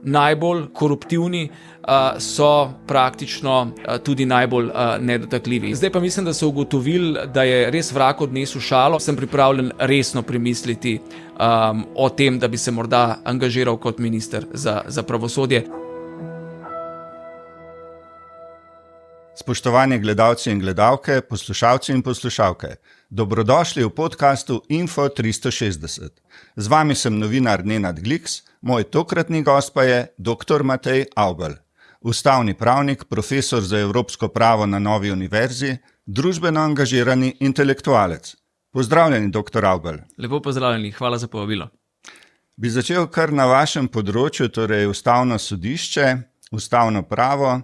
najbolj koruptivni, so praktično tudi najbolj nedotakljivi. Zdaj pa mislim, da so ugotovili, da je res vrag odnesel šalo. Sem pripravljen resno premisliti o tem, da bi se morda angažiral kot minister za pravosodje. Spoštovani gledalci in gledalke, poslušalci in poslušalke, dobrodošli v podcastu Info 360. Z vami sem novinar Nenad Gliks, moj tokratni gost pa je dr. Matej Avbelj, ustavni pravnik, profesor za evropsko pravo na Novi univerzi, družbeno angažirani intelektualec. Pozdravljeni, dr. Avbelj. Lepo pozdravljeni, hvala za povabilo. Bi začel kar na vašem področju, torej ustavno sodišče, ustavno pravo.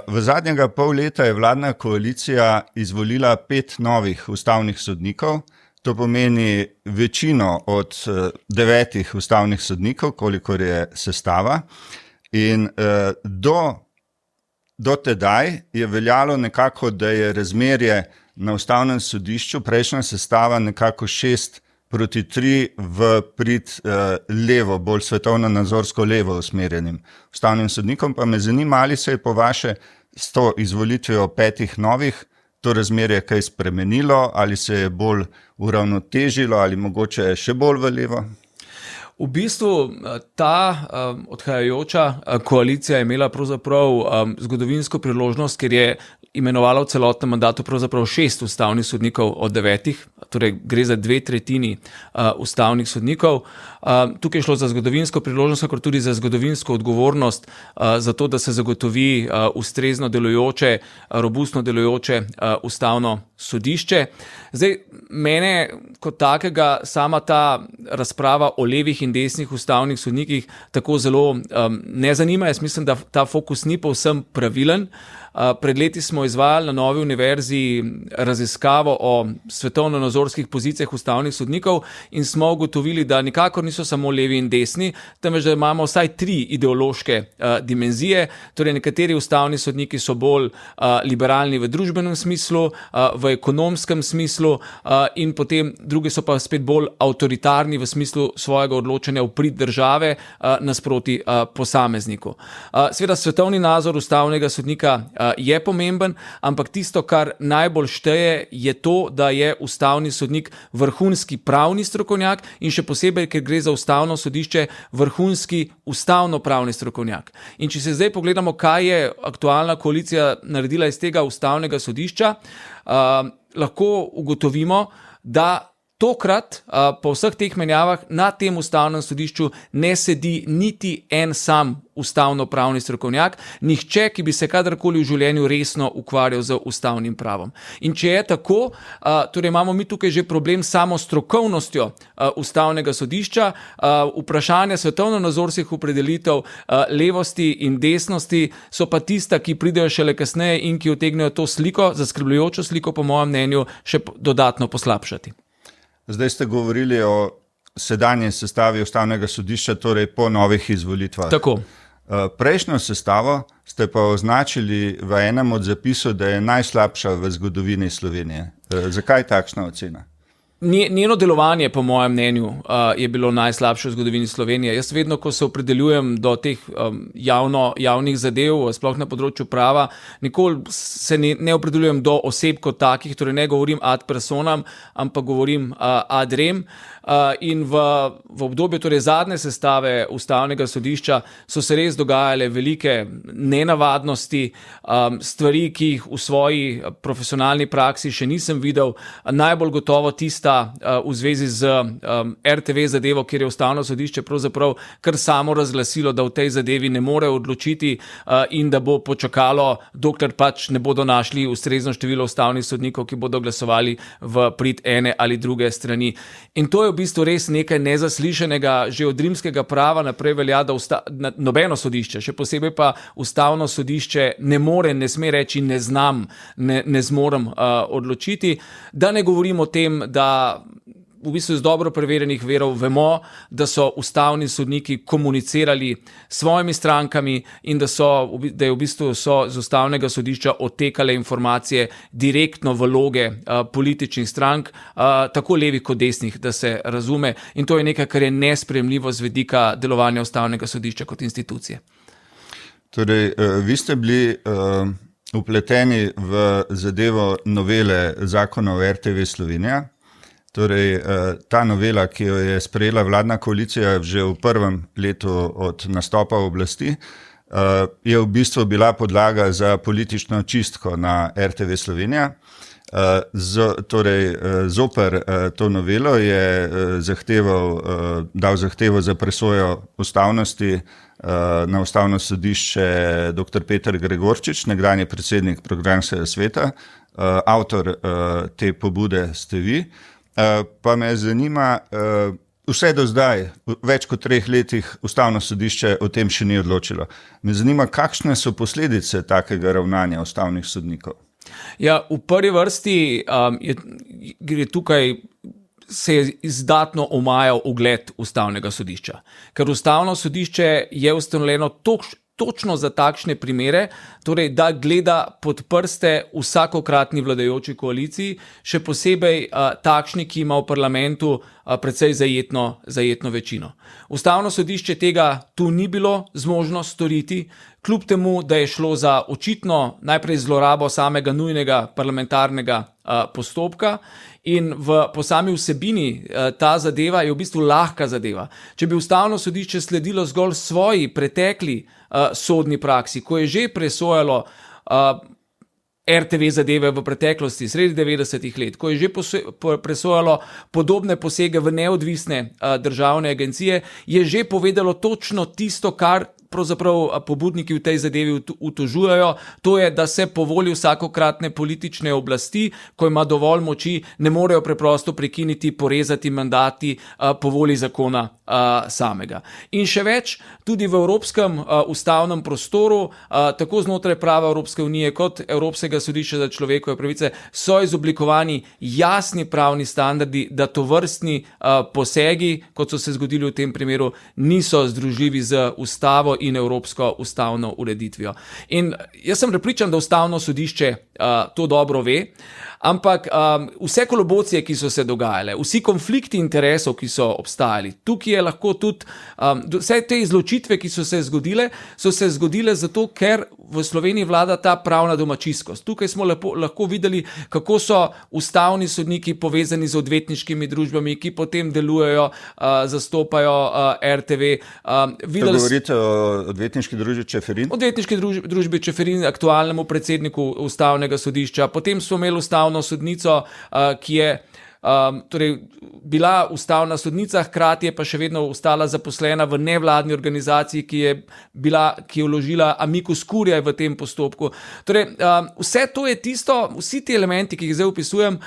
V zadnjega pol leta je vladna koalicija izvolila 5 novih ustavnih sodnikov. To pomeni večino od 9 ustavnih sodnikov, kolikor je sestava. In do tedaj je veljalo nekako, da je razmerje na ustavnem sodišču, prejšnja sestava nekako 6:3 v prid levo, bolj svetovno-nazorsko levo usmerjenim ustavnim sodnikom. Pa me zanima, ali se je po vaše s to izvolitvijo 5 novih to razmerje kaj spremenilo, ali se je bolj uravnotežilo, ali mogoče še bolj v levo? V bistvu ta odhajajoča koalicija je imela pravzaprav zgodovinsko priložnost, ker je imenovala v celotnem mandatu pravzaprav 6 ustavnih sodnikov od 9, torej gre za 2/3 ustavnih sodnikov. Tukaj je šlo za zgodovinsko priložnost, kot tudi za zgodovinsko odgovornost za to, da se zagotovi ustrezno delujoče, robustno delujoče ustavno sodišče. Zdaj, mene kot takega sama ta razprava o levih in desnih ustavnih sodnikih tako zelo ne zanima. Jaz mislim, da ta fokus ni povsem pravilen. Pred leti smo izvajali na Novi univerzi raziskavo o svetovno-nazorskih pozicijah ustavnih sodnikov in smo ugotovili, da nikakor niso samo levi in desni, temveč da imamo vsaj 3 ideološke dimenzije. Torej, nekateri ustavni sodniki so bolj liberalni v družbenem smislu, v ekonomskem smislu in potem drugi so pa spet bolj avtoritarni v smislu svojega odločanja v prid države nasproti posamezniku. Seveda, svetovni nazor ustavnega sodnika je pomemben, ampak tisto, kar najbolj šteje, je to, da je ustavni sodnik vrhunski pravni strokovnjak in še posebej, ker gre za ustavno sodišče, vrhunski ustavno-pravni strokovnjak. In če se zdaj pogledamo, kaj je aktualna koalicija naredila iz tega ustavnega sodišča, lahko ugotovimo, da tokrat po vseh teh menjavah na tem ustavnem sodišču ne sedi niti en sam ustavno-pravni strokovnjak, nihče, ki bi se kadarkoli v življenju resno ukvarjal z ustavnim pravom. In če je tako, torej imamo mi tukaj že problem s samo strokovnostjo ustavnega sodišča. Vprašanja svetovno-nazorskih opredelitev levosti in desnosti so pa tista, ki pridejo šele kasneje in ki utegnejo to sliko, zaskrbljujočo sliko, po mojem mnenju, še dodatno poslabšati. Zdaj ste govorili o sedanji sestavi ustavnega sodišča, torej po novih izvolitvah. Tako. Prejšnjo sestavo ste pa označili v enem od zapisov, da je najslabša v zgodovini Slovenije. Zakaj takšna ocena? Njeno delovanje, po mojem mnenju, je bilo najslabše v zgodovini Slovenije. Jaz vedno, ko se opredeljujem do teh javnih zadev, sploh na področju prava, nikoli se ne opredeljujem do oseb kot takih, torej ne govorim ad personam, ampak govorim ad rem. In v obdobju torej zadnje sestave ustavnega sodišča so se res dogajale velike nenavadnosti, stvari, ki jih v svoji profesionalni praksi še nisem videl. Najbolj gotovo tista v zvezi z RTV zadevo, kjer je ustavno sodišče pravzaprav kar samo razglasilo, da v tej zadevi ne more odločiti in da bo počakalo, dokler pač ne bodo našli ustrezno število ustavnih sodnikov, ki bodo glasovali v prid ene ali druge strani. In to je v bistvu res nekaj nezaslišanega, že od rimskega prava naprej velja, da nobeno sodišče, še posebej pa ustavno sodišče ne more, ne sme reči ne znam, ne zmorem odločiti. Da ne govorim o tem, da v bistvu iz dobro preverjenih verov vemo, da so ustavni sodniki komunicirali s svojimi strankami in da je v bistvu so z ustavnega sodišča odtekale informacije direktno v loge političnih strank, tako levih kot desnih, da se razume. In to je nekaj, kar je nesprejemljivo z vidika delovanja ustavnega sodišča kot institucije. Torej, vi ste bili vpleteni v zadevo novele zakona o RTV Slovenija. Torej, ta novela, ki jo je sprejela vladna koalicija že v prvem letu od nastopa oblasti, je v bistvu bila podlaga za politično čistko na RTV Slovenija. Torej, zoper to novelo je dal zahtevo za presojo ustavnosti na ustavno sodišče dr. Peter Gregorčič, nekdanji predsednik programskega sveta, avtor te pobude ste vi. Pa me zanima, vse do zdaj, več kot 3 letih, ustavno sodišče o tem še ni odločilo. Me zanima, kakšne so posledice takega ravnanja ustavnih sodnikov? Ja, v prvi vrsti gre tukaj se je izdatno omajal ugled ustavnega sodišča. Ker ustavno sodišče je ustanovljeno točno za takšne primere, torej da gleda pod prste vsakokratni vladajoči koaliciji, še posebej takšni, ki ima v parlamentu precej zajetno večino. Ustavno sodišče tega tu ni bilo zmožno storiti, kljub temu, da je šlo za očitno najprej zlorabo samega nujnega parlamentarnega postopka in po sami vsebini ta zadeva je v bistvu lahka zadeva. Če bi ustavno sodišče sledilo zgolj svoji pretekli sodni praksi, ko je že presojalo RTV zadeve v preteklosti, sredi 90-ih let, ko je že presojalo podobne posege v neodvisne državne agencije, je že povedalo točno tisto, kar pravzaprav pobudniki v tej zadevi utožujejo, to je, da se po volji vsakokratne politične oblasti, ko ima dovolj moči, ne morejo preprosto prekiniti, porezati mandati po volji zakona samega. In še več, tudi v evropskem ustavnem prostoru, tako znotraj prava Evropske unije kot Evropskega sodišča za človekove pravice, so izoblikovani jasni pravni standardi, da tovrstni posegi, kot so se zgodili v tem primeru, niso združljivi z ustavo in evropsko ustavno ureditvijo. In jaz sem prepričan, da ustavno sodišče to dobro ve, ampak vse kolobocije, ki so se dogajale, vsi konflikti interesov, ki so obstajali, tukaj je lahko tudi, vse te izločitve, ki so se zgodile zato, ker v Sloveniji vlada ta pravna domačijskost. Tukaj smo lahko videli, kako so ustavni sodniki povezani z odvetniškimi družbami, ki potem delujejo, zastopajo RTV. Govorite o odvetniški družbi Čeferin? Odvetniški družbi Čeferin, aktualnemu predsedniku ustavnega sodišča. Potem smo imeli ustavno sodnico, ki je torej bila ustavna sodnica, hkrati je pa še vedno ostala zaposlena v nevladni organizaciji, ki je vložila amicus curiae v tem postopku. Torej, vse to je tisto, vsi ti elementi, ki jih zdaj opisujem,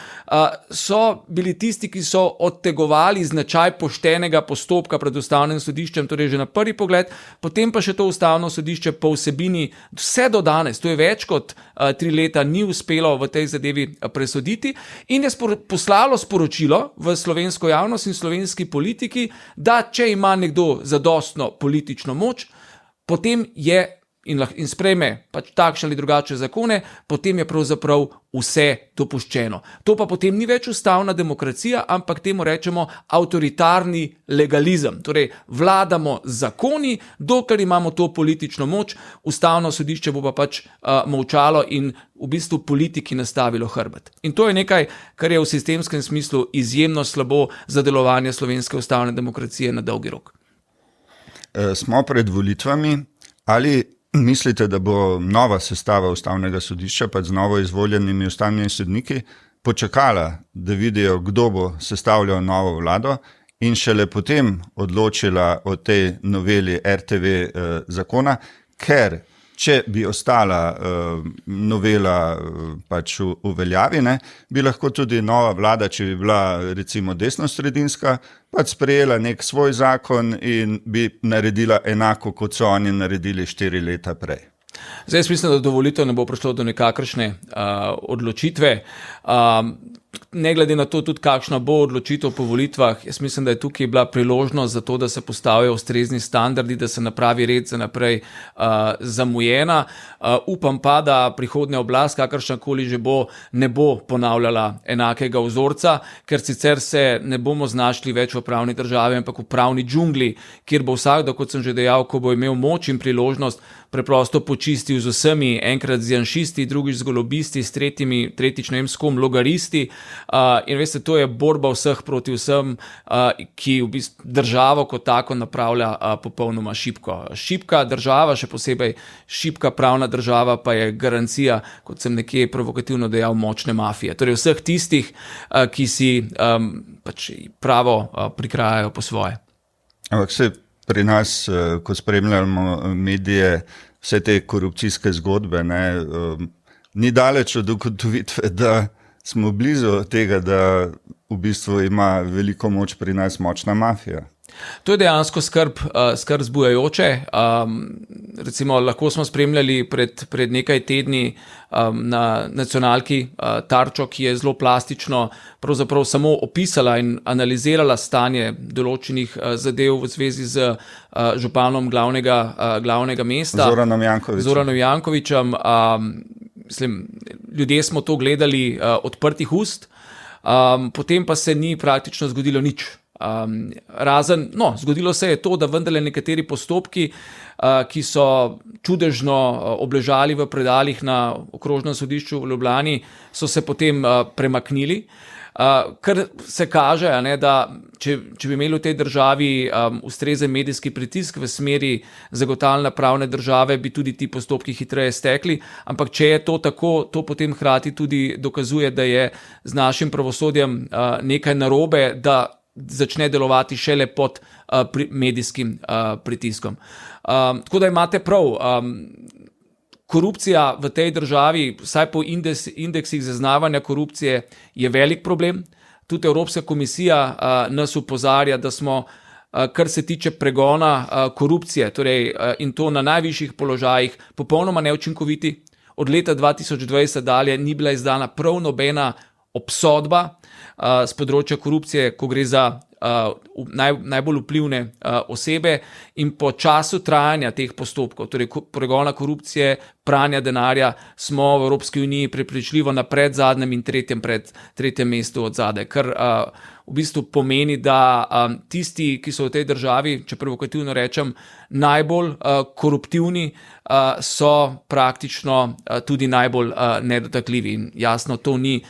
so bili tisti, ki so odtegovali značaj poštenega postopka pred ustavnim sodiščem, torej že na prvi pogled, potem pa še to ustavno sodišče po vsebini vse do danes, to je več kot 3 leta, ni uspelo v tej zadevi presoditi in je poslalo sporočilo v slovensko javnost in slovenski politiki, da če ima nekdo zadostno politično moč, potem je in sprejme pač takšne ali drugačne zakone, potem je pravzaprav vse dopuščeno. To pa potem ni več ustavna demokracija, ampak temu rečemo avtoritarni legalizem. Torej, vladamo z zakoni, dokler imamo to politično moč, ustavno sodišče bo pa pač molčalo in v bistvu politiki nastavilo hrbet. In to je nekaj, kar je v sistemskem smislu izjemno slabo za delovanje slovenske ustavne demokracije na dolgi rok. Smo pred volitvami. Ali mislite, da bo nova sestava ustavnega sodišča, pa z novo izvoljenimi ustavnimi sodniki, počakala, da vidijo, kdo bo sestavljal novo vlado in šele potem odločila o tej noveli RTV zakona, ker če bi ostala novela pač v veljavi, bi lahko tudi nova vlada, če bi bila recimo desnosredinska, pač sprejela nek svoj zakon in bi naredila enako, kot so oni naredili 4 leta prej. Zdaj, jaz mislim, da do volitev ne bo prišlo do nekakršne odločitve. ne glede na to tudi, kakšna bo odločitev po volitvah, jaz mislim, da je tukaj bila priložnost za to, da se postavijo ustrezni standardi, da se napravi red za naprej zamujena. Upam pa, da prihodnja oblast, kakršnakoli že bo, ne bo ponavljala enakega vzorca, ker sicer se ne bomo znašli več v pravni državi, ampak v pravni džungli, kjer bo vsakdo, kot sem že dejal, ko bo imel moč in priložnost, preprosto počistil z vsemi, enkrat z janšisti, drugič z golobisti, tretjič ne vem s kom, logaristi. In veste, to je borba vseh proti vsem, ki v bistvu državo kot tako napravlja popolnoma šibko. Šibka država, še posebej šibka pravna država, pa je garancija, kot sem nekje provokativno dejal, močne mafije. Torej vseh tistih, ki si pač pravo prikrajajo po svoje. Ampak se pri nas, ko spremljamo medije, vse te korupcijske zgodbe, ni daleč od ugotovitve, da smo blizu tega, da v bistvu ima veliko moč pri nas močna mafija. To je dejansko skrb zbujajoče. Recimo, lahko smo spremljali pred nekaj tedni na nacionalki Tarčo, ki je zelo plastično pravzaprav samo opisala in analizirala stanje določenih zadev v zvezi z županom glavnega mesta. Zoranom Jankovićem. Mislim, ljudje smo to gledali odprtih ust, potem pa se ni praktično zgodilo nič. Zgodilo se je to, da vendarle nekateri postopki, ki so čudežno obležali v predalih na okrožnem sodišču v Ljubljani, so se potem premaknili. Kar se kaže, da če bi imeli v tej državi ustrezen medijski pritisk v smeri zagotavljanja pravne države, bi tudi ti postopki hitreje stekli, ampak če je to tako, to potem hkrati tudi dokazuje, da je z našim pravosodjem nekaj narobe, da začne delovati šele pod medijskim pritiskom. Tako da imate prav, korupcija v tej državi, vsaj po indeksih zaznavanja korupcije, je velik problem. Tudi Evropska komisija nas opozarja, da smo, kar se tiče pregona korupcije, torej, in to na najvišjih položajih, popolnoma neučinkoviti. Od leta 2020 dalje ni bila izdana prav nobena obsodba z področja korupcije, ko gre za najbolj vplivne osebe, in po času trajanja teh postopkov, torej pregona korupcije, pranja denarja, smo v Evropski uniji prepričljivo na predzadnjem in tretjem mestu od zadaj, kar v bistvu pomeni, da tisti, ki so v tej državi, če provokativno rečem, najbolj koruptivni, so praktično tudi najbolj nedotakljivi. In jasno, to ni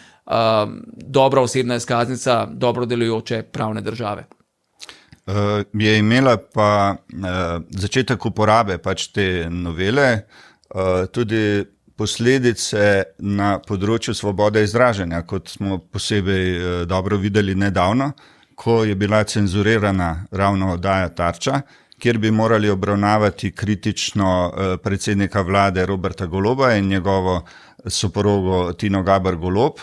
dobra osebna izkaznica dobro delujoče pravne države. Je imela pa začetek uporabe pač te novele tudi posledice na področju svobode izražanja, kot smo posebej dobro videli nedavno, ko je bila cenzurirana ravno oddaja Tarča, kjer bi morali obravnavati kritično predsednika vlade Roberta Goloba in njegovo soporogo Tino Gaber Golob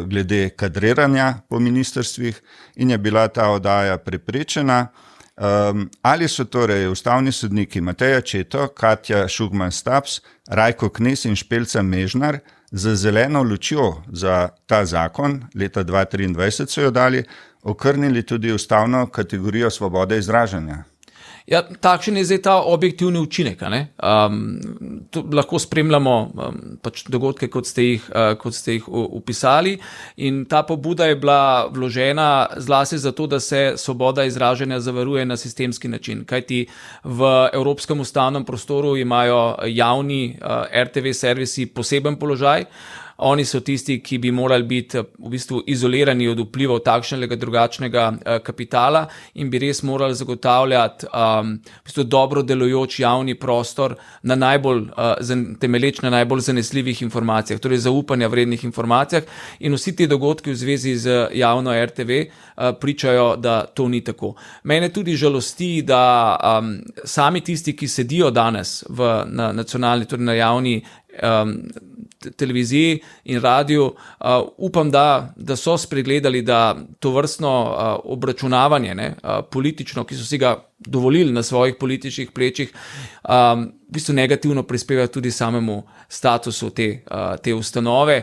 glede kadriranja po ministrstvih, in je bila ta oddaja preprečena. Ali so torej ustavni sodniki Mateja Četo, Katja Šugman Stubbs, Rajko Knez in Špelca Mežnar z zeleno lučjo za ta zakon, leta 2023 so jo dali, okrnili tudi ustavno kategorijo svobode izražanja? Ja, takšen je zdaj ta objektivni učinek. Lahko spremljamo pač dogodke, kot ste jih opisali, in ta pobuda je bila vložena zlasti zato, da se svoboda izražanja zavaruje na sistemski način, kajti v evropskem ustavnem prostoru imajo javni RTV servisi poseben položaj. Oni so tisti, ki bi morali biti v bistvu izolirani od vplivov takšnega drugačnega kapitala in bi res morali zagotavljati v bistvu dobro delujoč javni prostor na temelječ na najbolj zanesljivih informacijah, torej zaupanja vrednih informacijah, in vsi ti dogodki v zvezi z javno RTV pričajo, da to ni tako. Mene tudi žalosti, da sami tisti, ki sedijo danes na nacionalni, torej na javni televiziji in radiju. Upam, da so spregledali, da to vrstno obračunavanje, politično, ki so si ga dovolili na svojih političnih plečih, v bistvu negativno prispeva tudi samemu statusu te ustanove.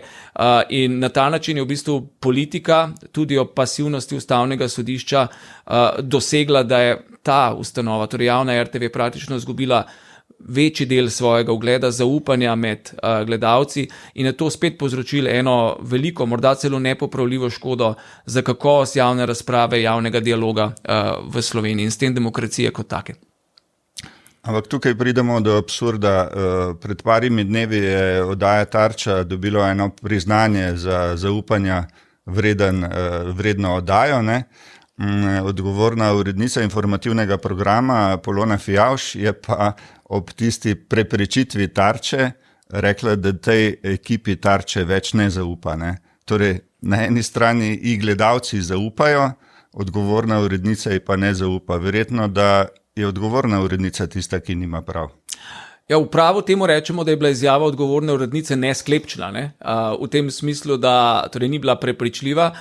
In na ta način je v bistvu politika tudi o pasivnosti Ustavnega sodišča dosegla, da je ta ustanova, torej javna RTV, praktično izgubila večji del svojega ugleda, zaupanja med gledalci in je to spet povzročilo eno veliko, morda celo nepopravljivo škodo za kakovost javne razprave, javnega dialoga v Sloveniji in s tem demokracije kot take. Ampak tukaj pridemo do absurda. Pred parimi dnevi je oddaja Tarča dobilo eno priznanje za zaupanja vredno oddajo, ne? Odgovorna urednica informativnega programa Polona Fijavž je pa ob tisti preprečitvi Tarče rekla, da tej ekipi Tarče več ne zaupa. Ne? Torej, na eni strani ji gledalci zaupajo, odgovorna urednica ji pa ne zaupa. Verjetno, da je odgovorna urednica tista, ki nima prav. Ja, v pravu temu rečemo, da je bila izjava odgovorne urednice nesklepčna, ne? V tem smislu, da torej ni bila prepričljiva,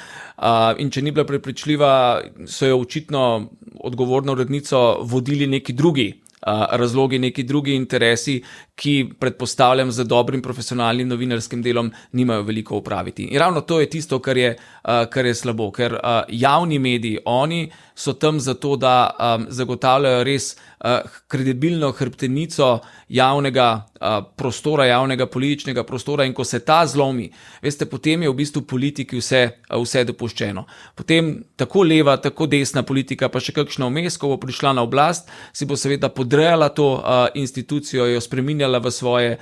in če ni bila prepričljiva, so jo očitno odgovorno urednico vodili neki drugi razlogi, neki drugi interesi, ki predpostavljam za dobrim profesionalnim novinarskim delom nimajo veliko opraviti. In ravno to je tisto, kar je slabo, ker javni mediji, oni so tam zato, da zagotavljajo res kredibilno hrbtenico javnega prostora, javnega političnega prostora in ko se ta zlomi, veste, potem je v bistvu politiki vse dopuščeno. Potem tako leva, tako desna politika, pa še kakšna vmes, ko bo prišla na oblast, si bo seveda podrejala to institucijo, jo spreminjala v svoje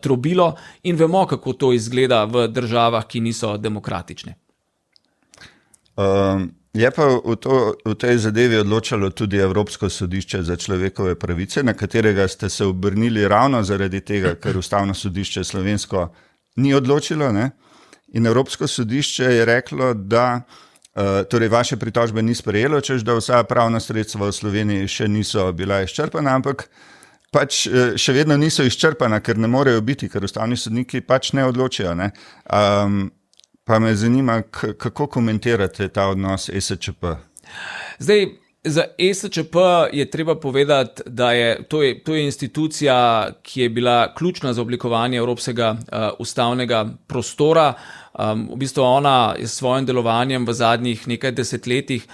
trobilo in vemo, kako to izgleda v državah, ki niso demokratične. Je pa v tej zadevi odločalo tudi Evropsko sodišče za človekove pravice, na katerega ste se obrnili ravno zaradi tega, ker Ustavno sodišče slovensko ni odločilo, ne? In Evropsko sodišče je reklo, da torej vaše pritožbe ni sprejelo, češ da vsa pravna sredstva v Sloveniji še niso bila izčrpana, ampak pač še vedno niso izčrpana, ker ne morejo biti, ker ustavni sodniki pač ne odločijo, ne? Pa me zanima, kako komentirate ta odnos ESČP? Zdaj, za ESČP je treba povedati, da to je institucija, ki je bila ključna za oblikovanje evropskega ustavnega prostora. V bistvu ona je s svojim delovanjem v zadnjih nekaj desetletjih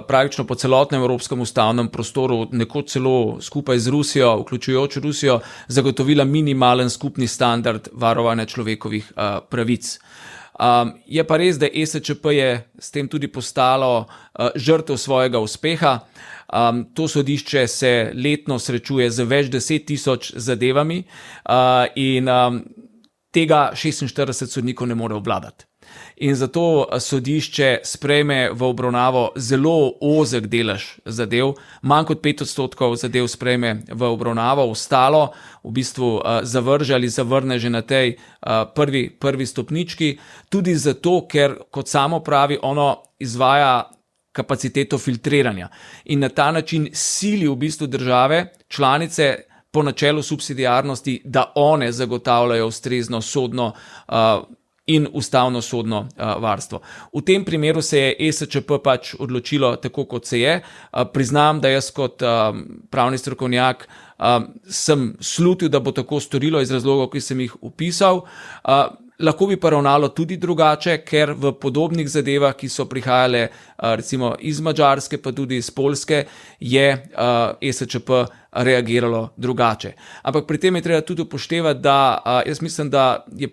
praktično po celotnem evropskem ustavnem prostoru, nekoč celo skupaj z Rusijo, vključujoč Rusijo, zagotovila minimalen skupni standard varovanja človekovih pravic. Je pa res, da ESČP je s tem tudi postalo žrtev svojega uspeha. To sodišče se letno srečuje z več 10.000 zadevami in tega 46 sodnikov ne more obvladati. In zato sodišče sprejme v obravnavo zelo ozek delež zadev, manj kot 5% zadev sprejme v obravnavo, ostalo v bistvu zavrže ali zavrne že na tej prvi stopnički, tudi zato, ker kot samo pravi, ono izvaja kapaciteto filtriranja in na ta način sili v bistvu države, članice po načelu subsidiarnosti, da one zagotavljajo ustrezno sodno in ustavno sodno varstvo. V tem primeru se je ESČP pač odločilo tako, kot se je. Priznam, da jaz kot pravni strokovnjak sem slutil, da bo tako storilo iz razlogov, ki sem jih opisal. Lahko bi pa ravnalo tudi drugače, ker v podobnih zadevah, ki so prihajale recimo iz Madžarske, pa tudi iz Poljske, je ESČP reagiralo drugače. Ampak pri tem je treba tudi upoštevati, da jaz mislim, da je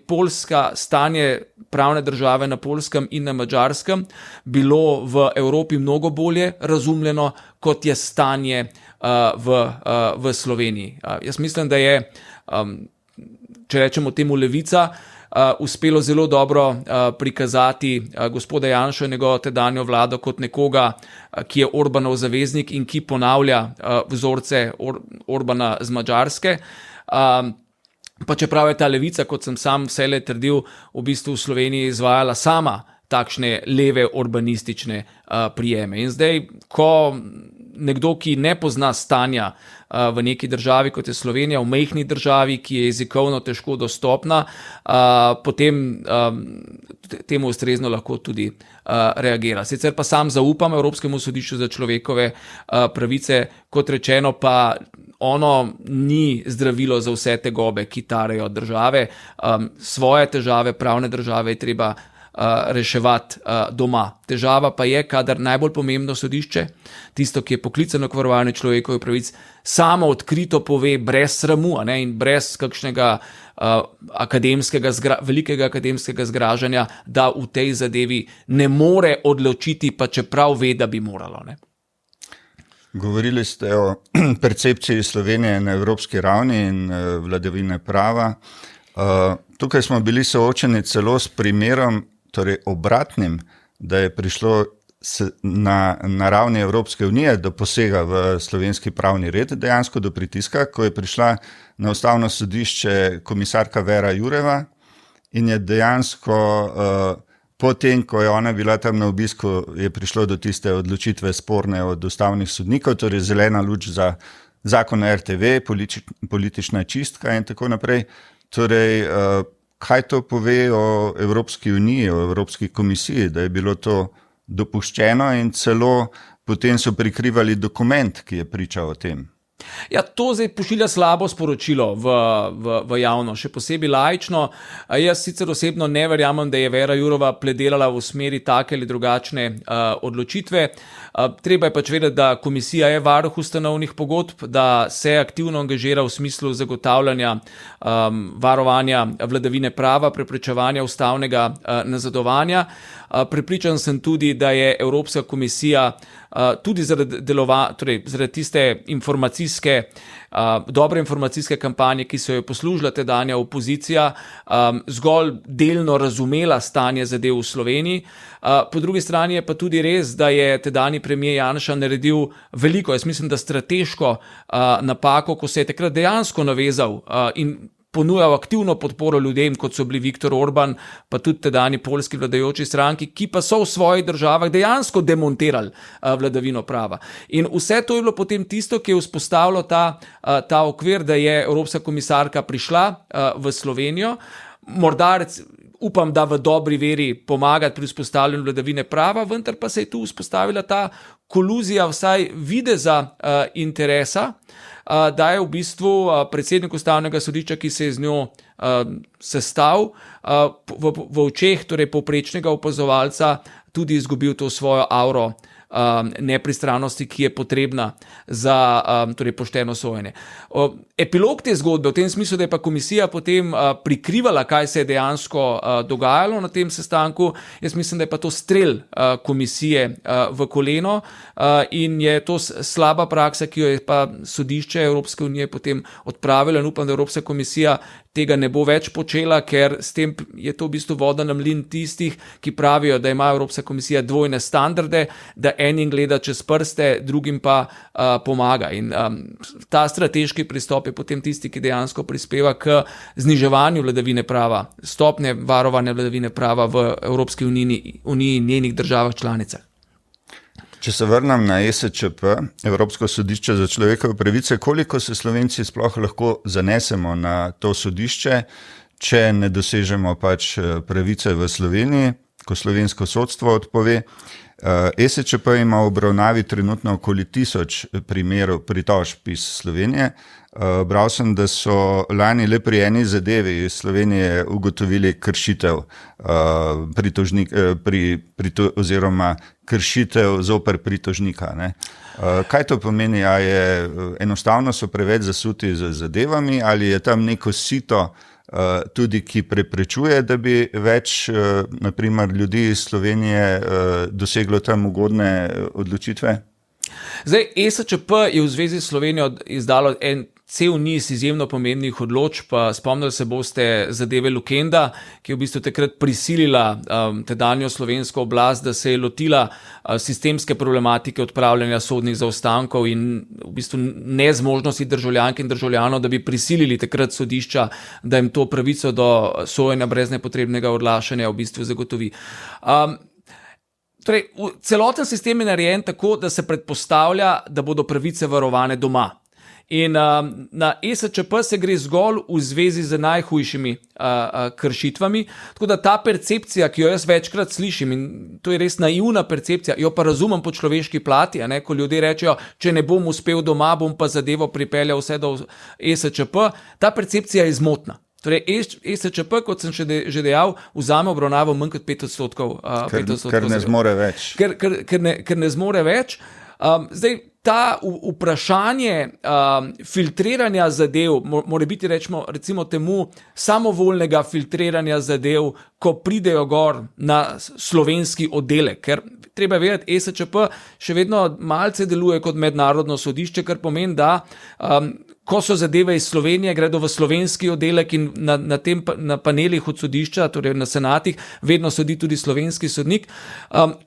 stanje pravne države na Poljskem in na Madžarskem bilo v Evropi mnogo bolje razumljeno, kot je stanje v Sloveniji. Jaz mislim, da je, če rečemo temu levica, uspelo zelo dobro prikazati gospoda Janšo in njegovo tedanjo vlado kot nekoga, ki je Orbanov zaveznik in ki ponavlja vzorce Orbana z Madžarske. Pa čeprav je ta levica, kot sem sam vselej trdil, v bistvu v Sloveniji izvajala sama takšne leve urbanistične prijeme. In zdaj, ko nekdo, ki ne pozna stanja v neki državi, kot je Slovenija, v majhni državi, ki je jezikovno težko dostopna, potem temu ustrezno lahko tudi reagira. Sicer pa sam zaupam Evropskemu sodišču za človekove pravice, kot rečeno pa ono ni zdravilo za vse tegobe, ki tarejo države. Svoje težave, pravne države je treba reševati doma. Težava pa je, kadar najbolj pomembno sodišče, tisto, ki je poklicano k varovanju človekovih pravic, samo odkrito pove brez sramu, in brez kakšnega velikega akademskega zgražanja, da v tej zadevi ne more odločiti, pa čeprav ve, da bi moralo. Govorili ste o percepciji Slovenije na evropski ravni in vladavine prava. Tukaj smo bili soočeni celo s primerom, torej obratnim, da je prišlo na ravni Evropske unije do posega v slovenski pravni red, dejansko do pritiska, ko je prišla na ustavno sodišče komisarka Vera Joureva in je dejansko potem, ko je ona bila tam na obisku, je prišlo do tiste odločitve sporne od ustavnih sodnikov, torej zelena luč za zakon o RTV, politična čistka in tako naprej. Torej, kaj to pove o Evropski uniji, o Evropski komisiji, da je bilo to dopuščeno in celo potem so prikrivali dokument, ki je pričal o tem? Ja, to zdaj pošilja slabo sporočilo v javno, še posebej laično. Jaz sicer osebno ne verjamem, da je Vera Joureva pledelala v smeri take ali drugačne odločitve. Treba je pač vedeti, da komisija je varuh ustanovnih pogodb, da se aktivno angažira v smislu zagotavljanja varovanja vladavine prava, preprečevanja ustavnega nazadovanja. Prepričan sem tudi, da je Evropska komisija tudi zaradi tiste dobre informacijske kampanje, ki so jo poslužila tedanja opozicija, zgolj delno razumela stanje zadev v Sloveniji. Po drugi strani je pa tudi res, da je tedanji premier Janša naredil veliko, jaz mislim, da strateško napako, ko se je takrat dejansko navezal in ponujal aktivno podporo ljudem, kot so bili Viktor Orban, pa tudi tedajni poljski vladajoči stranki, ki pa so v svojih državah dejansko demontirali vladavino prava. In vse to je bilo potem tisto, ki je vzpostavilo ta okvir, da je Evropska komisarka prišla v Slovenijo, morda upam, da v dobri veri pomagati pri vzpostavljanju vladavine prava, vendar pa se je tu vzpostavila ta koluzija vsaj videza interesa, da je v bistvu predsednik ustavnega sodišča, ki se je z njo sestal, v očeh torej povprečnega opazovalca tudi izgubil to svojo auro nepristranosti, ki je potrebna za torej pošteno sojenje. Epilog te zgodbe v tem smislu, da je pa komisija potem prikrivala, kaj se je dejansko dogajalo na tem sestanku, jaz mislim, da je pa to strel komisije v koleno in je to slaba praksa, ki jo je pa sodišče Evropske unije potem odpravilo in upam, da Evropska komisija tega ne bo več počela, ker s tem je to v bistvu voda na mlin tistih, ki pravijo, da ima Evropska komisija dvojne standarde, da enim gleda čez prste, drugim pa pomaga. In ta strateški pristop je potem tisti, ki dejansko prispeva k zniževanju vladavine prava, stopnje varovanja vladavine prava v Evropski uniji in njenih državah članicah. Če se vrnem na ESČP, Evropsko sodišče za človekove pravice, koliko se Slovenci sploh lahko zanesemo na to sodišče, če ne dosežemo pač pravice v Sloveniji, ko slovensko sodstvo odpove. ESČP ima v obravnavi trenutno okoli 1000 primerov pritožb iz Slovenije. Bral sem, da so lani le pri eni zadevi iz Slovenije ugotovili kršitev oziroma kršitev zoper pritožnika. Ne? Kaj to pomeni? A je enostavno so preveč zasuti z zadevami ali je tam neko sito tudi, ki preprečuje, da bi več naprimer ljudi iz Slovenije doseglo tam ugodne odločitve? Zdaj, ESČP je v zvezi s Slovenijo izdalo cel niz izjemno pomembnih odločb. Spomnili se boste zadeve Lukenda, ki je v bistvu takrat prisilila tedanjo slovensko oblast, da se je lotila sistemske problematike odpravljanja sodnih zaostankov in v bistvu nezmožnosti državljank in državljanov, da bi prisilili takrat sodišča, da jim to pravico do sojenja brez nepotrebnega odlašanja v bistvu zagotovi. Torej, celoten sistem je narejen tako, da se predpostavlja, da bodo pravice varovane doma. In na ESČP se gre zgolj v zvezi z najhujšimi kršitvami, tako da ta percepcija, ki jo jaz večkrat slišim, in to je res naivna percepcija, jo pa razumem po človeški plati, ko ljudje rečejo, če ne bom uspel doma, bom pa zadevo pripeljal vse do ESČP, ta percepcija je zmotna. Torej, ESČP, kot sem že dejal, vzame obravnavo manj kot 5%. Ker ne zmore več. Ker ne zmore več. Zdaj, ta vprašanje filtriranja zadev, mora biti recimo temu samovoljnega filtriranja zadev, ko pridejo gor na slovenski oddelek, ker treba vedeti, ESČP še vedno malce deluje kot mednarodno sodišče, kar pomeni, da ko so zadeve iz Slovenije, gredo v slovenski oddelek in na panelih od sodišča, torej na senatih, vedno sodi tudi slovenski sodnik.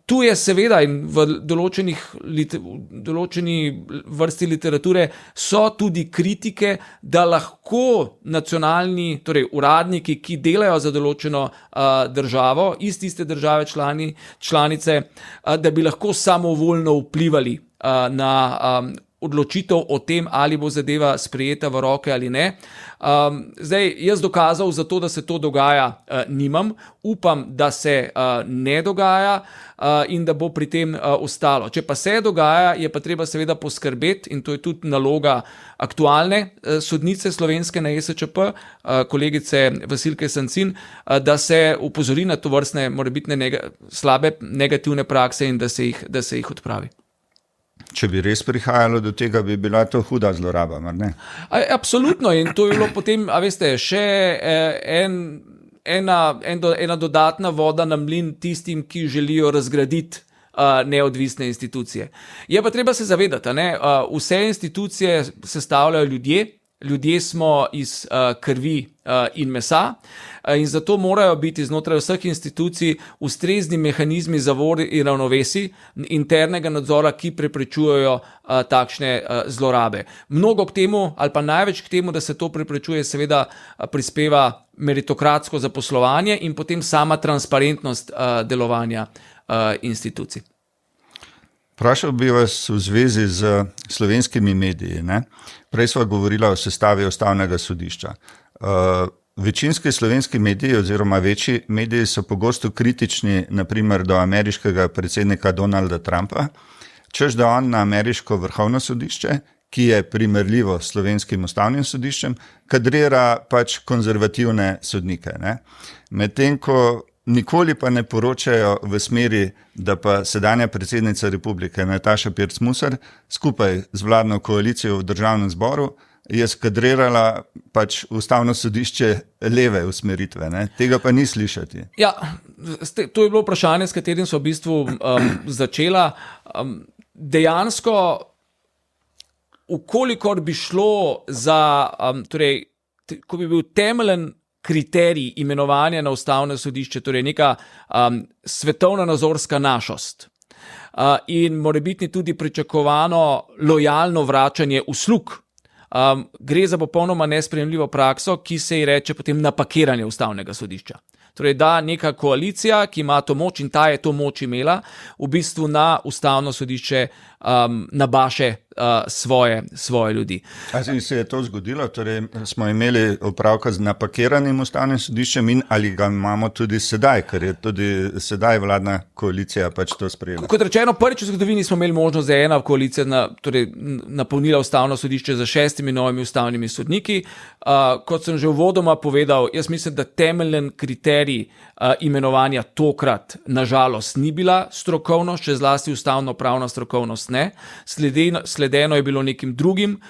Tu je seveda in v določeni vrsti literature so tudi kritike, da lahko nacionalni, torej uradniki, ki delajo za določeno državo, iz tiste države članice, da bi lahko samovoljno vplivali na odločitev o tem, ali bo zadeva sprejeta v roke ali ne. Zdaj, jaz dokazal za to, da se to dogaja, nimam. Upam, da se ne dogaja in da bo pri tem ostalo. Če pa se dogaja, je pa treba seveda poskrbeti, in to je tudi naloga aktualne sodnice slovenske na ESČP, kolegice Vasilke Sancin, da se upozori na to vrstne morebitne slabe negativne prakse in da se jih odpravi. Če bi res prihajalo do tega, bi bila to huda zloraba, mar ne? Absolutno, in to je bilo potem, še ena dodatna voda na mlin tistim, ki želijo razgraditi neodvisne institucije. Je pa treba se zavedati, vse institucije sestavljajo ljudje smo iz krvi in mesa, in zato morajo biti znotraj vseh institucij ustrezni mehanizmi zavor in ravnovesij internega nadzora, ki preprečujejo takšne zlorabe. Mnogo k temu, ali pa največ k temu, da se to preprečuje, seveda prispeva meritokratsko zaposlovanje in potem sama transparentnost delovanja institucij. Vprašal bi vas v zvezi z slovenskimi mediji. Prej sva govorila o sestavi ustavnega sodišča. Večinski slovenski mediji oziroma večji mediji so pogosto kritični, naprimer do ameriškega predsednika Donalda Trumpa, češ da on na ameriško vrhovno sodišče, ki je primerljivo s slovenskim ustavnim sodiščem, kadrira pač konzervativne sodnike. Medtem ko nikoli pa ne poročajo v smeri, da pa sedanja predsednica republike Nataša Pirc Musar skupaj z vladno koalicijo v državnem zboru je skadrirala pač ustavno sodišče leve usmeritve. Tega pa ni slišati. Ja, to je bilo vprašanje, s katerim so v bistvu začela. Dejansko, ukolikor bi šlo za, torej, ko bi bil temeljen kriterij imenovanja na ustavno sodišče, torej neka svetovna nazorska našost in morebitni tudi pričakovano lojalno vračanje uslug, gre za popolnoma nesprejemljivo prakso, ki se ji reče potem napakiranje ustavnega sodišča. Torej, da neka koalicija, ki ima to moč in ta je to moč imela, v bistvu na ustavno sodišče nabaše svoje ljudi. Ali se je to zgodilo? Torej, smo imeli opravka z napakiranim ustavnim sodiščem in ali ga imamo tudi sedaj, ker je tudi sedaj vladna koalicija pač to sprejela? Kot rečeno, prvič v zgodovini smo imeli možnost, da je ena koalicija napolnila ustavno sodišče za 6 novimi ustavnimi sodniki. Kot sem že uvodoma povedal, jaz mislim, da temeljen kriterij imenovanja tokrat nažalost ni bila strokovnost, še zlasti ustavno-pravna strokovnost ne. Sledeno je bilo nekim drugim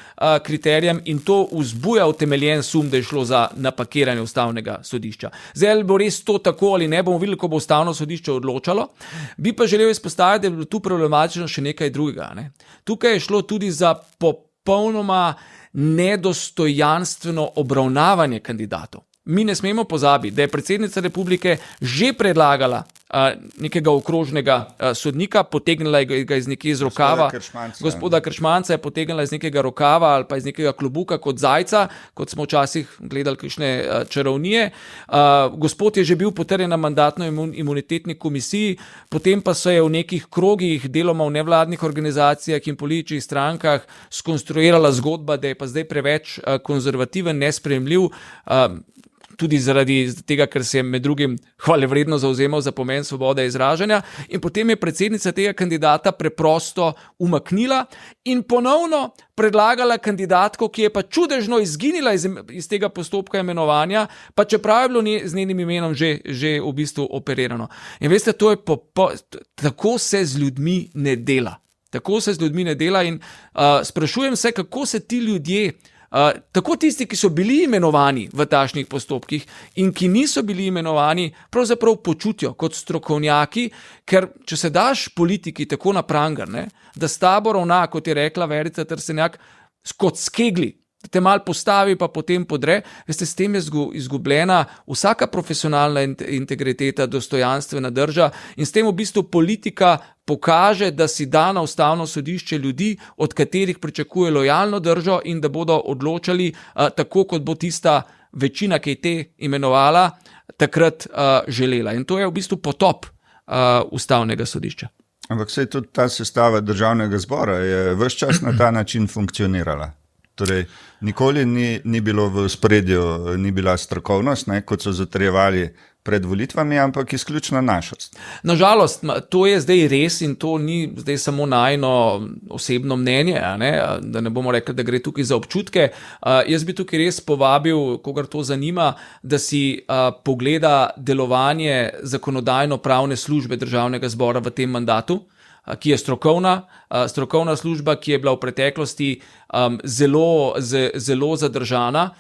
kriterijem in to vzbuja utemeljen sum, da je šlo za napakiranje ustavnega sodišča. Zdaj, ali bo res to tako ali ne, bomo videli, ko bo ustavno sodišče odločalo. Bi pa želel izpostaviti, da je bilo tu problematično še nekaj drugega. Tukaj je šlo tudi za popolnoma nedostojanstveno obravnavanje kandidatov. Mi ne smemo pozabiti, da je predsednica republike že predlagala nekega okrožnega sodnika, potegnila ga iz nekje iz rokava. Gospoda Kršmanca je potegnila iz nekega rokava ali pa iz nekega klobuka kot zajca, kot smo včasih gledali kakšne čarovnije. Gospod je že bil potrjen na mandatno-imunitetni komisiji, potem pa se je v nekih krogih, deloma v nevladnih organizacijah in političnih strankah skonstruirala zgodba, da je pa zdaj preveč konzervativen, nesprejemljiv, tudi zaradi tega, ker se je med drugim hvalevredno zavzemal za pomen svobode izražanja, in potem je predsednica tega kandidata preprosto umaknila in ponovno predlagala kandidatko, ki je pa čudežno izginila iz tega postopka imenovanja, pa čeprav je bilo z njenim imenom že v bistvu operirano. In veste, to je tako se z ljudmi ne dela. Tako se z ljudmi ne dela in sprašujem se, kako se ti ljudje, tako tisti, ki so bili imenovani v takšnih postopkih in ki niso bili imenovani, pravzaprav počutijo kot strokovnjaki, ker če se daš politiki tako na pranger, ne, da s tabo ravna, kot je rekla Verica Trstenjak, kot skegli, da te mal postavi pa potem podre, veste, s tem je izgubljena vsaka profesionalna integriteta, dostojanstvena drža in s tem v bistvu politika pokaže, da si da na Ustavno sodišče ljudi, od katerih pričakuje lojalno držo in da bodo odločali tako, kot bo tista večina, ki je te imenovala, takrat želela. In to je v bistvu potop Ustavnega sodišča. Ampak saj tudi ta sestava Državnega zbora je ves čas na ta način funkcionirala. Torej, nikoli ni bilo v ospredju, ni bila strokovnost, ne, kot so zatrjevali pred volitvami, ampak izključna našost. Nažalost, to je zdaj res in to ni zdaj samo najino osebno mnenje, da ne bomo rekli, da gre tukaj za občutke. Jaz bi tukaj res povabil, kogar to zanima, da si pogleda delovanje zakonodajno-pravne službe Državnega zbora v tem mandatu, ki je strokovna služba, ki je bila v preteklosti zelo zadržana.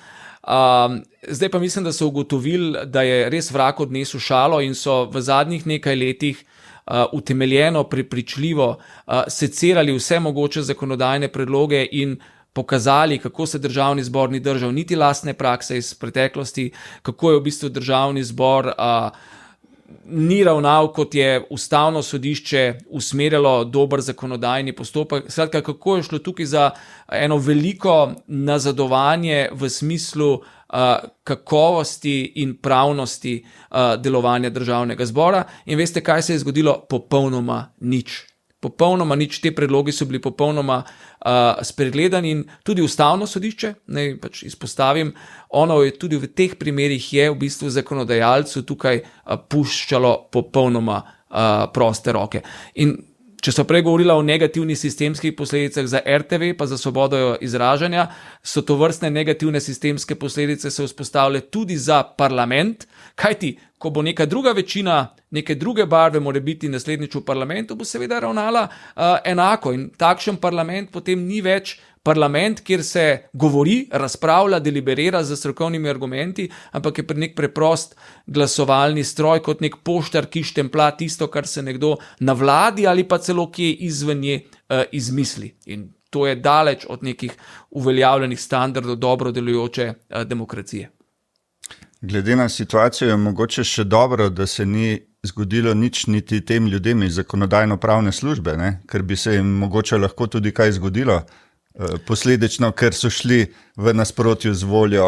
Zdaj pa mislim, da so ugotovili, da je res vrag odnesel šalo in so v zadnjih nekaj letih utemeljeno, prepričljivo secirali vse mogoče zakonodajne predloge in pokazali, kako se Državni zbor ni držal niti lastne prakse iz preteklosti, kako je v bistvu Državni zbor ni ravnal, kot je Ustavno sodišče usmerjalo dober zakonodajni postopek. Skratka, kako je šlo tukaj za eno veliko nazadovanje v smislu kakovosti in pravnosti delovanja Državnega zbora. In veste, kaj se je zgodilo? Popolnoma nič. Popolnoma nič, te predlogi so bili popolnoma spregledani in tudi Ustavno sodišče, naj pač izpostavim, ono je tudi v teh primerih je v bistvu zakonodajalcu tukaj puščalo popolnoma proste roke. In če so prej govorila o negativnih sistemskih posledicah za RTV pa za svobodo izražanja, so to vrstne negativne sistemske posledice se vzpostavile tudi za parlament, kajti ko bo neka druga večina, neke druge barve mora biti naslednjič v parlamentu, bo seveda ravnala enako in takšen parlament potem ni več parlament, kjer se govori, razpravlja, deliberira z strokovnimi argumenti, ampak je nek preprost glasovalni stroj, kot nek poštar, ki štempla tisto, kar se nekdo na vladi ali pa celo kje izven nje izmisli. In to je daleč od nekih uveljavljenih standardov dobro delujoče demokracije. Glede na situacijo je mogoče še dobro, da se ni zgodilo nič niti tem ljudem iz zakonodajno-pravne službe, ne? Ker bi se jim mogoče lahko tudi kaj zgodilo. Posledično, ker so šli v nasprotju z voljo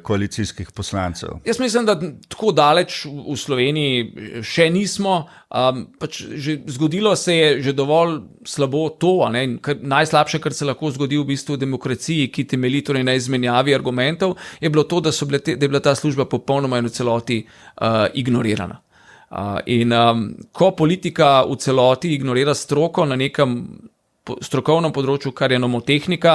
koalicijskih poslancev. Jaz mislim, da tako daleč v Sloveniji še nismo. Že zgodilo se je že dovolj slabo to, najslabše, kar se lahko zgodi v bistvu v demokraciji, ki temelji torej na izmenjavi argumentov, je bilo to, da je bila ta služba popolnoma in v celoti ignorirana. Ko politika v celoti ignorira stroko na nekem strokovnem področju, kar je nomotehnika,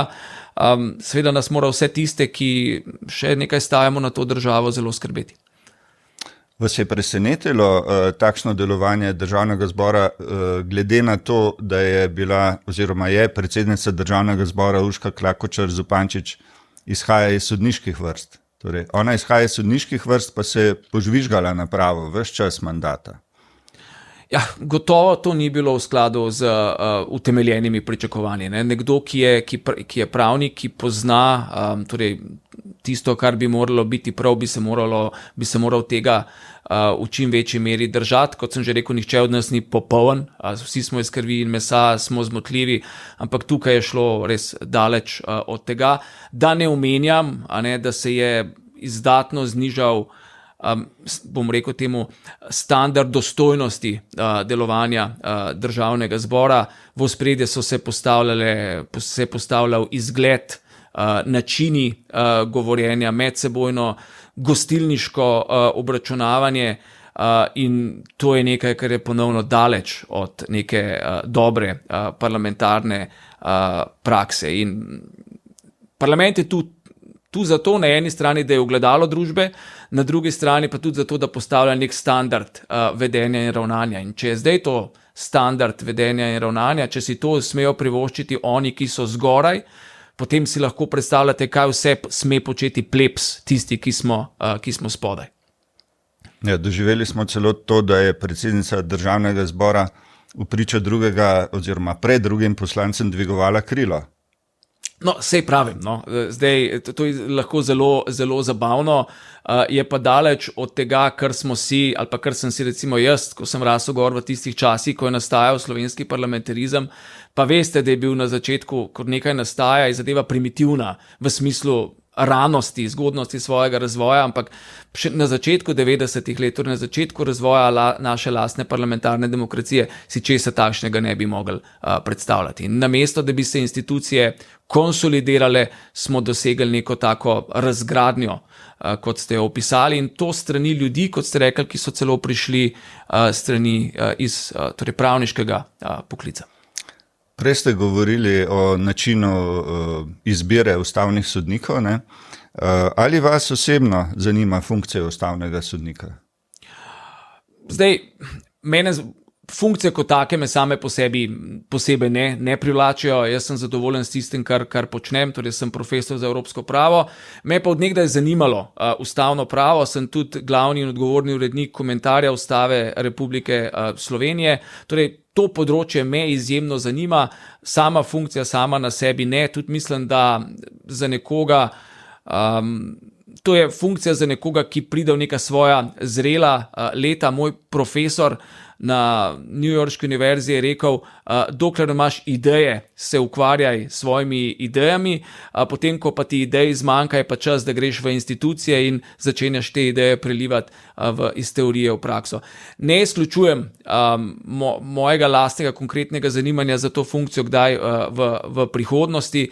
seveda nas mora vse tiste, ki še nekaj stavimo na to državo, zelo skrbeti. Vas je presenetilo takšno delovanje Državnega zbora, glede na to, da je bila oziroma je predsednica Državnega zbora Urška Klakočar Zupančič izhaja iz sodniških vrst? Torej, ona izhaja iz sodniških vrst, pa se je požvižgala na pravo ves čas mandata. Ja, gotovo to ni bilo v skladu z utemeljenimi pričakovanji. Nekdo, ki je pravnik, ki pozna torej tisto, kar bi moralo biti prav, bi se moral tega v čim večji meri držati. Kot sem že rekel, nihče od nas ni popoln, vsi smo iz krvi in mesa, smo zmotljivi, ampak tukaj je šlo res daleč od tega. Da ne omenjam, da se je izdatno znižal, bom rekel temu, standard dostojnosti delovanja državnega zbora. V ospredje se postavljal izgled, načini govorjenja, medsebojno gostilniško obračunavanje, in to je nekaj, kar je ponovno daleč od neke dobre parlamentarne prakse. In parlament je tu zato na eni strani, da je ogledalo družbe, na drugi strani pa tudi zato, da postavlja nek standard vedenja in ravnanja. In če je zdaj to standard vedenja in ravnanja, če si to smejo privoščiti oni, ki so zgoraj, potem si lahko predstavljate, kaj vse sme početi plebs, tisti, ki smo spodaj. Ja, doživeli smo celo to, da je predsednica državnega zbora v pričo drugega oziroma pred drugim poslancem dvigovala krilo. No, sej pravim, zdaj to je lahko zelo, zelo zabavno, je pa daleč od tega, kar smo si, ali pa kar sem si recimo jaz, ko sem rasel gor v tistih časih, ko je nastajal slovenski parlamentarizem, pa veste, da je bil na začetku, ko nekaj nastaja, je zadeva primitivna v smislu ranosti, zgodnosti svojega razvoja, ampak na začetku 90-ih let, torej na začetku razvoja naše lastne parlamentarne demokracije, si česa takšnega ne bi mogli predstavljati. In namesto, da bi se institucije konsolidirale, smo dosegli neko tako razgradnjo, kot ste jo opisali, in to strani ljudi, kot ste rekli, ki so celo prišli strani iz torej pravniškega poklica. Prej ste govorili o načinu izbire ustavnih sodnikov, ne? Ali vas osebno zanima funkcija ustavnega sodnika? Zdaj, mene funkcije kot take me same po sebi posebej ne privlačijo. Jaz sem zadovoljen s tistim, kar počnem, torej sem profesor za evropsko pravo. Me pa od nekdaj zanimalo ustavno pravo, sem tudi glavni in odgovorni urednik komentarja Ustave Republike Slovenije. Torej, to področje me izjemno zanima, sama funkcija sama na sebi ne, tudi mislim, da za nekoga, to je funkcija za nekoga, ki pride v neka svoja zrela leta. Moj profesor na newyorški univerzi je rekel, dokler imaš ideje, se ukvarjaj s svojimi idejami, potem, ko pa ti idej zmanjka, je pa čas, da greš v institucije in začenjaš te ideje prelivati iz teorije v prakso. Ne izključujem mojega lastnega konkretnega zanimanja za to funkcijo kdaj v prihodnosti,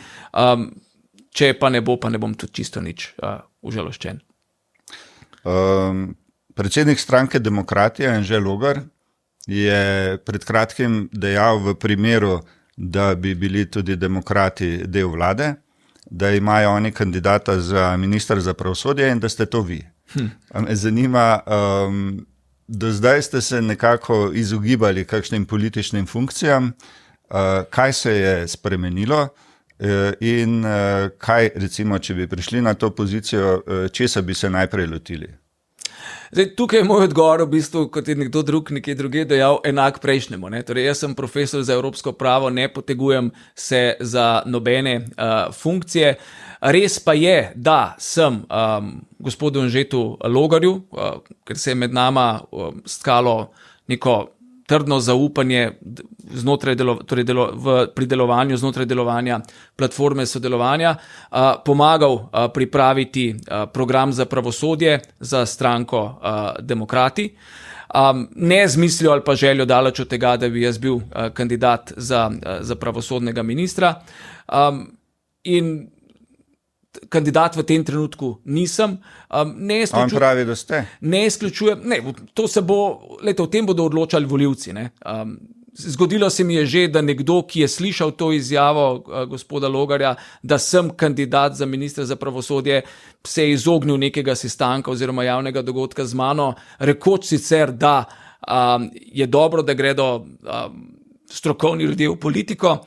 če pa ne bom tudi čisto nič užaloščen. Predsednik stranke Demokratija Anže Logar je pred kratkim dejal v primeru, da bi bili tudi demokrati del vlade, da imajo oni kandidata za ministra za pravosodje in da ste to vi. Me zanima, do zdaj ste se nekako izogibali kakšnim političnim funkcijam, kaj se je spremenilo in kaj, recimo, če bi prišli na to pozicijo, česa bi se najprej lotili? Zdaj, tukaj je moj odgovor v bistvu, kot je nekdo drug nekje druge dejal, enak prejšnjemu. Torej, jaz sem profesor za evropsko pravo, ne potegujem se za nobene funkcije. Res pa je, da sem gospodu Anžetu Logarju, ker se je med nama stkalo neko trdno zaupanje pri delovanju znotraj delovanja platforme sodelovanja, pomagal pripraviti program za pravosodje za stranko Demokrati. Ne z mislijo ali pa željo daleč od tega, da bi jaz bil kandidat za pravosodnega ministra. In kandidat v tem trenutku nisem. On pravi, da ste? Ne izključujem, to se bo, o tem bodo odločali volivci. Zgodilo se mi je že, da nekdo, ki je slišal to izjavo gospoda Logarja, da sem kandidat za ministra za pravosodje, se je izognil nekega sestanka oziroma javnega dogodka z mano, rekoč sicer, da je dobro, da gredo strokovni ljudje v politiko,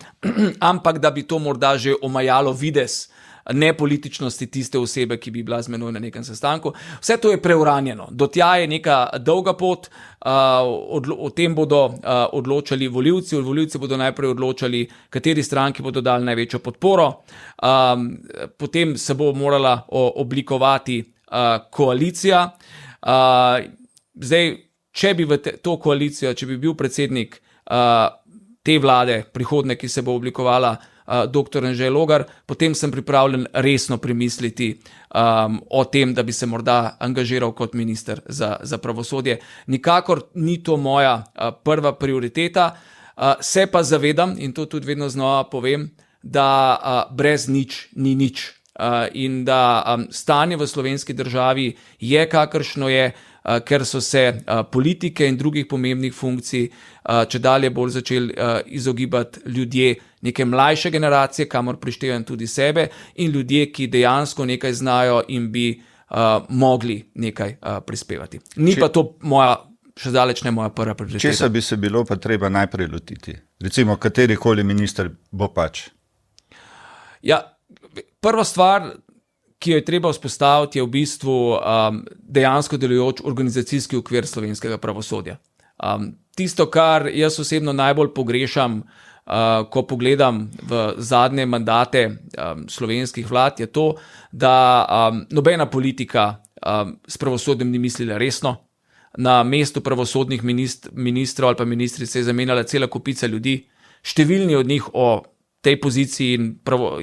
ampak da bi to morda že omajalo videz nepolitičnosti tiste osebe, ki bi bila z menoj na nekem sestanku. Vse to je preuranjeno. Do tja je neka dolga pot, o tem bodo odločali volivci. Volivci bodo najprej odločali, kateri stranki bodo dali največjo podporo. Potem se bo morala oblikovati koalicija. Zdaj, če bi v to koalicijo, če bi bil predsednik te vlade prihodne, ki se bo oblikovala, dr. Anže Logar, potem sem pripravljen resno premisliti o tem, da bi se morda angažiral kot minister za pravosodje. Nikakor ni to moja prva prioriteta, se pa zavedam, in to tudi vedno znova povem, da brez nič ni nič. In da stanje v slovenski državi je, kakršno je, ker so se politike in drugih pomembnih funkcij čedalje bolj začeli izogibati ljudje neke mlajše generacije, kamor prištevam tudi sebe, in ljudje, ki dejansko nekaj znajo in bi mogli nekaj prispevati. Ni pa to še zdaleč ne moja prva prioriteta. Česa bi se bilo pa treba najprej lotiti? Recimo, katerikoli minister bo pač? Ja, prva stvar, ki jo je treba vzpostaviti, je v bistvu dejansko delujoč organizacijski okvir slovenskega pravosodja. Tisto, kar jaz osebno najbolj pogrešam, ko pogledam v zadnje mandate slovenskih vlad, je to, da nobena politika s pravosodjem ni mislila resno. Na mestu pravosodnih ministrov ali pa ministric se je zamenjala cela kopica ljudi, številni od njih o tej poziciji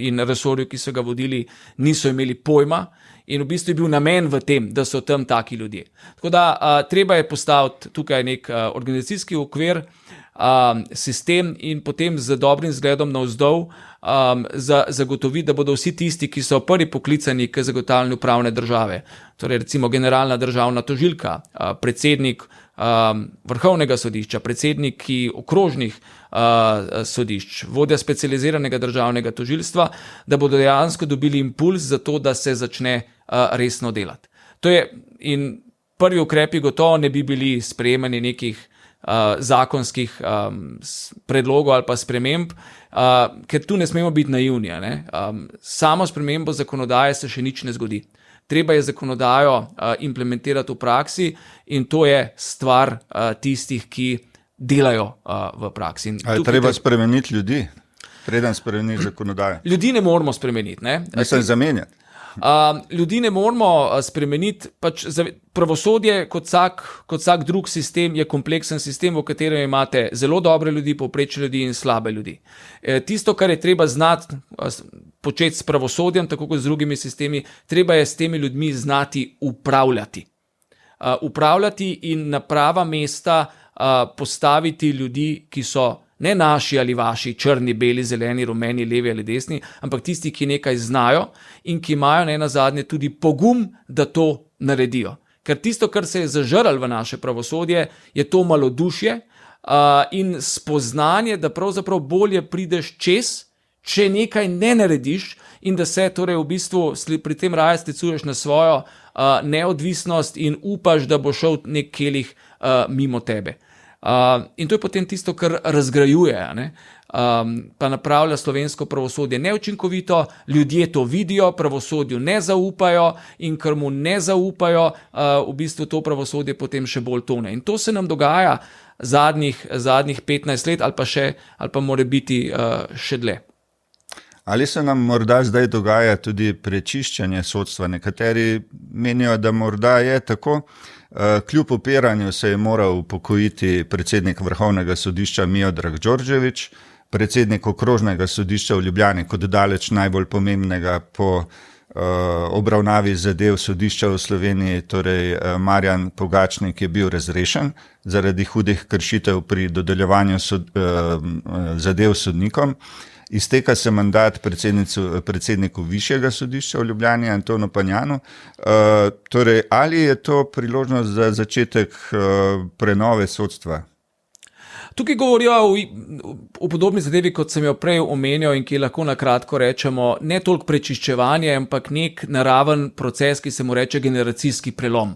in resorju, ki so ga vodili, niso imeli pojma, in v bistvu je bil namen v tem, da so tam taki ljudje. Tako da treba je postaviti tukaj nek organizacijski okvir, sistem, in potem z dobrim zgledom navzdol zagotoviti, da bodo vsi tisti, ki so prvi poklicani k zagotavljanju pravne države, torej recimo generalna državna tožilka, predsednik vrhovnega sodišča, predsedniki okrožnih sodišč, vodja specializiranega državnega tožilstva, da bodo dejansko dobili impuls za to, da se začne resno delati. To je, in prvi ukrepi gotovo ne bi bili sprejemanje nekih zakonskih predlogov ali pa sprememb, ker tu ne smemo biti naivni. Samo spremembo zakonodaje se še nič ne zgodi. Treba je zakonodajo implementirati v praksi, in to je stvar tistih, ki delajo v praksi. Ali treba spremeniti ljudi, preden spremeniti zakonodajo? Ljudi ne moramo spremeniti. Mislim, zamenjati. Ljudi ne moramo spremeniti, pač pravosodje kot vsak drug sistem je kompleksen sistem, v katerem imate zelo dobre ljudi, povprečne ljudi in slabe ljudi. Tisto, kar je treba znati početi s pravosodjem, tako kot z drugimi sistemi, treba je s temi ljudmi znati upravljati. Upravljati in na prava mesta postaviti ljudi, ki so ne naši ali vaši, črni, beli, zeleni, rumeni, levi ali desni, ampak tisti, ki nekaj znajo in ki imajo nenazadnje tudi pogum, da to naredijo. Ker tisto, kar se je zažrlo v naše pravosodje, je to malodušje in spoznanje, da pravzaprav bolje prideš čez, če nekaj ne narediš, in da se torej v bistvu pri tem raje sklicuješ na svojo neodvisnost in upaš, da bo šel nek kelih mimo tebe. In to je potem tisto, kar razgrajuje, pa napravlja slovensko pravosodje neučinkovito, ljudje to vidijo, pravosodju ne zaupajo, in ker mu ne zaupajo, v bistvu to pravosodje potem še bolj tone. In to se nam dogaja zadnjih 15 let ali pa more biti še dlje. Ali se nam morda zdaj dogaja tudi prečiščanje sodstva? Nekateri menijo, da morda je tako. Kljub upiranju se je moral upokojiti predsednik Vrhovnega sodišča Miodrag Đorđević, predsednik Okrožnega sodišča v Ljubljani kot daleč najbolj pomembnega po obravnavi zadev sodišča v Sloveniji, torej Marjan Pogačnik, je bil razrešen zaradi hudih kršitev pri dodeljevanju zadev sodnikom. Izteka se mandat predsedniku Višjega sodišča v Ljubljani, Antonu Panjanu. Torej, ali je to priložnost za začetek prenove sodstva? Tukaj govorijo o podobni zadevi, kot sem jo prej omenjal in ki lahko na kratko rečemo, ne toliko prečiščevanje, ampak nek naraven proces, ki se mu reče generacijski prelom.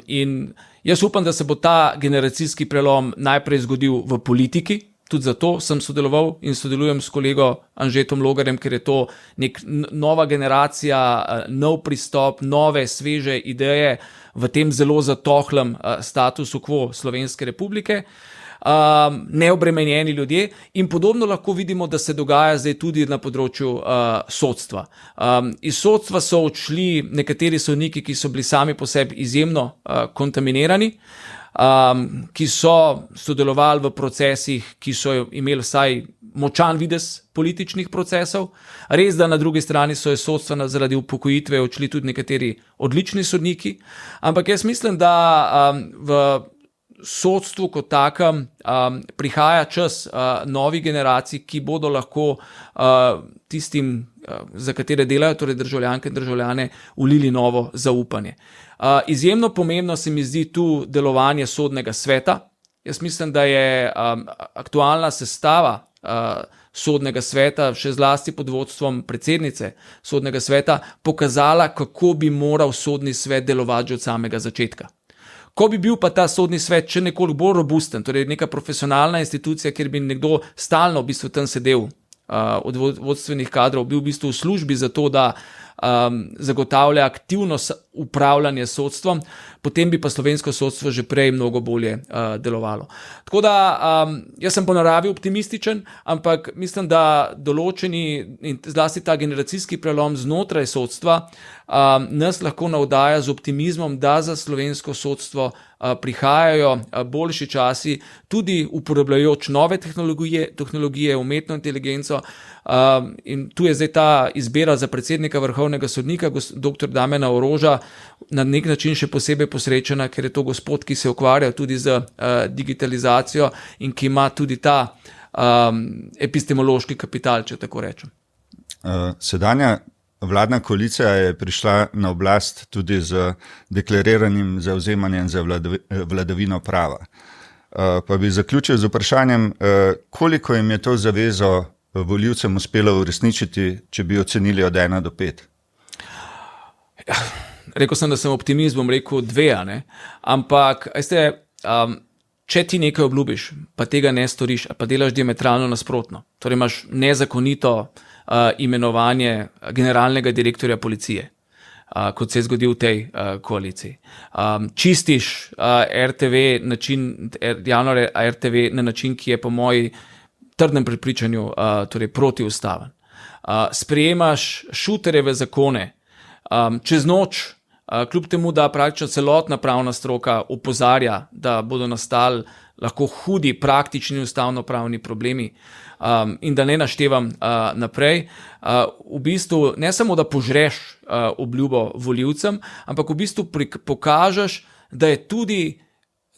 In jaz upam, da se bo ta generacijski prelom najprej zgodil v politiki, Tudi zato sem sodeloval in sodelujem s kolego Anžetom Logarjem, ker je to nek nova generacija, nov pristop, nove, sveže ideje v tem zelo zatohlem statusu quo Slovenske republike. Neobremenjeni ljudje in podobno lahko vidimo, da se dogaja zdaj tudi na področju sodstva. Iz sodstva so odšli nekateri sodniki, ki so bili sami po sebi izjemno kontaminirani, ki so sodelovali v procesih, ki so imeli vsaj močan videz političnih procesov. Res, da na drugi strani so iz sodstva zaradi upokojitve odšli tudi nekateri odlični sodniki, ampak jaz mislim, da v sodstvu kot takem prihaja čas novih generacij, ki bodo lahko tistim, za katere delajo, torej državljanke in državljane, vlili novo zaupanje. Izjemno pomembno se mi zdi tu delovanje sodnega sveta. Jaz mislim, da je aktualna sestava sodnega sveta, še zlasti pod vodstvom predsednice sodnega sveta, pokazala, kako bi moral sodni svet delovati že od samega začetka. Ko bi bil pa ta sodni svet še nekoliko bolj robusten, torej neka profesionalna institucija, kjer bi nekdo stalno v bistvu tam sedel od vodstvenih kadrov, bil v bistvu v službi za to, da zagotavlja aktivno upravljanje sodstvom, potem bi pa slovensko sodstvo že prej mnogo bolje delovalo. Tako da jaz sem po naravi optimističen, ampak mislim, da določeni in zlasti ta generacijski prelom znotraj sodstva nas lahko navdaja z optimizmom, da za slovensko sodstvo prihajajo boljši časi, tudi uporabljajoč nove tehnologije, umetno inteligenco, in tu je zdaj ta izbira za predsednika vrhovnega sodnika, dr. Damjana Oroža, na nek način še posebej posrečena, ker je to gospod, ki se ukvarja tudi z digitalizacijo in ki ima tudi ta epistemološki kapital, če tako rečem. Sedanja vladna koalicija je prišla na oblast tudi z deklariranim zavzemanjem za vladavino prava. Pa bi zaključil z vprašanjem, koliko jim je to zavezo volivcem uspelo uresničiti, če bi ocenili od 1 do 5? Ja, rekel sem, da sem optimist, bom rekel 2, ampak če ti nekaj obljubiš, pa tega ne storiš, pa delaš diametralno nasprotno, torej imaš nezakonito imenovanje generalnega direktorja policije, kot se je zgodil v tej koaliciji. Čistiš javno RTV na način, ki je po moji trdnem prepričanju torej protiustaven. Sprejemaš šuterjeve zakone čez noč, kljub temu, da praktično celotna pravna stroka opozarja, da bodo nastali lahko hudi praktični ustavno-pravni problemi, in da ne naštevam naprej, v bistvu ne samo, da požreš obljubo volivcem, ampak v bistvu pokažeš, da je tudi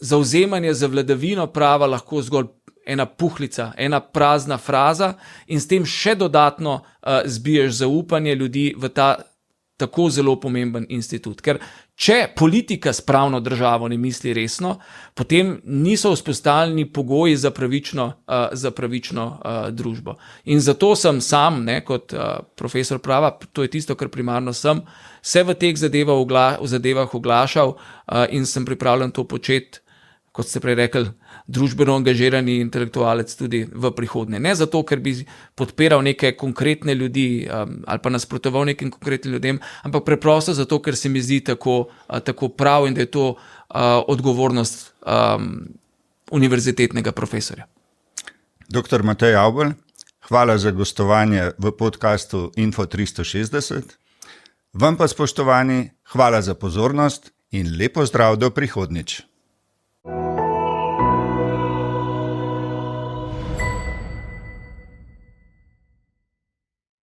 zavzemanje za vladavino prava lahko zgolj ena puhlica, ena prazna fraza in s tem še dodatno zbiješ zaupanje ljudi v ta tako zelo pomemben institut. Ker če politika s pravno državo ne misli resno, potem niso vzpostavljeni pogoji za pravično družbo. In zato sem sam, kot profesor prava, to je tisto, kar primarno sem, se v teh zadevah oglašal in sem pripravljen to početi, kot ste prej rekli, družbeno angažirani intelektualec tudi v prihodnje. Ne zato, ker bi podpiral neke konkretne ljudi ali pa nasprotoval nekim konkretnim ljudem, ampak preprosto zato, ker se mi zdi tako prav in da je to odgovornost univerzitetnega profesorja. Dr. Matej Avbelj, hvala za gostovanje v podcastu Info 360. Vam pa, spoštovani, hvala za pozornost in lepo zdrav do prihodnjič.